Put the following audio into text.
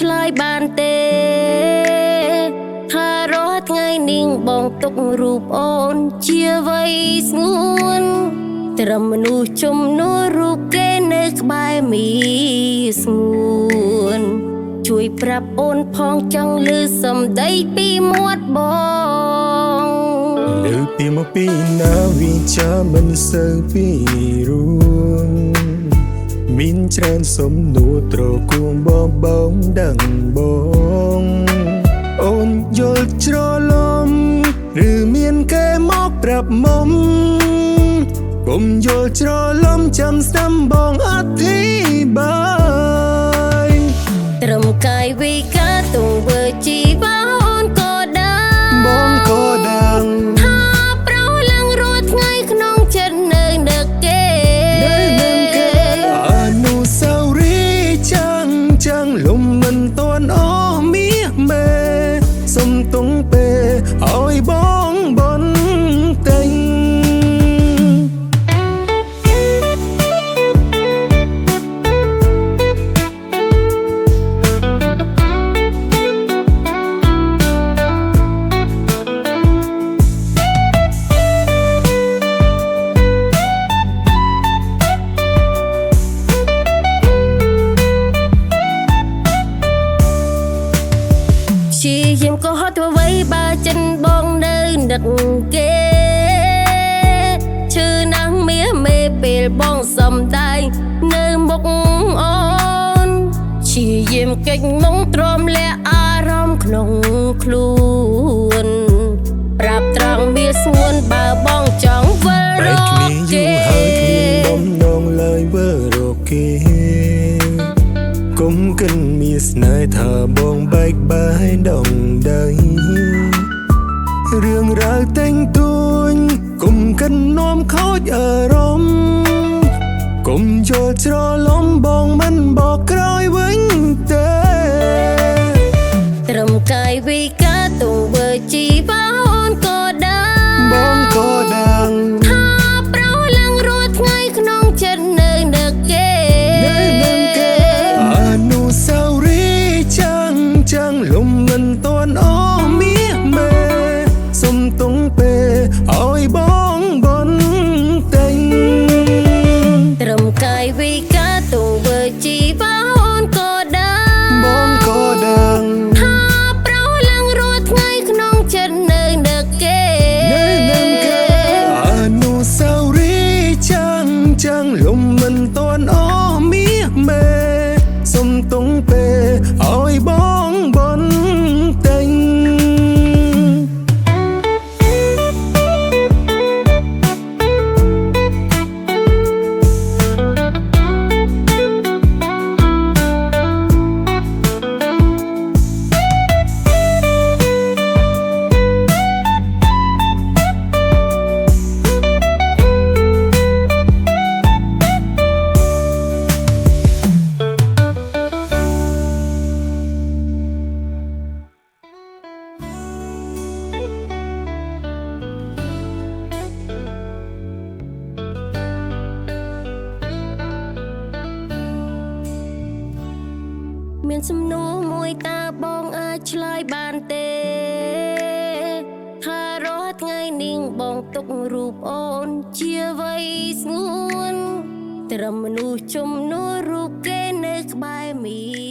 ឆ្លើយបានទេថារាល់ថ្ងៃនាងបងទុករូបអូនជាអ្វីស្ងួនត្រឹមមនុស្សជំនួសរូបគេនៅក្បែរមីស្ងួនជួយប្រាប់អូនផងចង់ឮសំដីពីមាត់បងលើពីមកពីណាវិចាមិនសូវពីរួមមានច្រើនសំណួរត្រគួងបងដឹងបងអូនយល់ច្រឡំឬមានគេមកប្រាប់មុំកុំយល់ច្រឡំចាំស្ដាំបងអធិបាយត្រឹមកាយវិការទង្វើជីវ៉ាអូនក៏ដឹងបងក៏ដឹងថាប្រោឡើងរាល់ថ្ងៃក្នុងចិត្តនៅនឹកគេអនុស្សាវរីយ៍ចាំងលំមិនទាន់អស់មាសមេសុំទង់ពេលឲ្យបងបនតែងជាយាមក៏ហត់ធ្វើអ្វីបើចិនបងនៅនឹកគេឈឺណាស់មាសមេពេលបងសំដែងនៅមុខអូនជាយាមកិច្ចមុងទ្រាំលាក់អារម្មណ៍ក្នុងខ្លួនប្រាប់ត្រង់មាសស្ងួនបើបងចង់វិលរកគេហើយគ្មានបំណងឡើយវិលរកគេគុំកិនមានស្នេហ៍ថាបងបែកបាយដងដីរឿងរ៉ាវតែងទួញគុំកិននាំខូចអារម្មណ៍គុំយល់ច្រឡំបងមិនបកក្រោយវិញទេត្រឹមកាយវិការទង្វើជីវ៉ាអូនក៏ដឹងបងក៏ដឹងថាប្រោឡើងរាល់ថ្ងៃក្នុងចិត្តនៅនឹកគេអនុស្សាវរីយ៍ចាំងលំមិនទាន់អស់មាសមេសុំទង់ពេលឲ្យបងបនតែងត្រឹមកាយវិការទង្វើជីវ៉ាអូនក៏ដឹងបងក៏ដឹងថាប្រោឡើងរាល់ថ្ងៃក្នុងចិត្តនៅនឹកគេអនុស្សាវរីយ៍ចាំងលំមិនទាន់អស់មាសមេសុំទង់ពេលឲ្យបងបនតែងមានសំណួរមួយតើបងអាចឆ្លើយបានទេថារាល់ថ្ងៃនាងបងទុករូបអូនជាអ្វីស្ងួនត្រឹមមនុស្សជំនួសរូបគេនៅក្បែរមី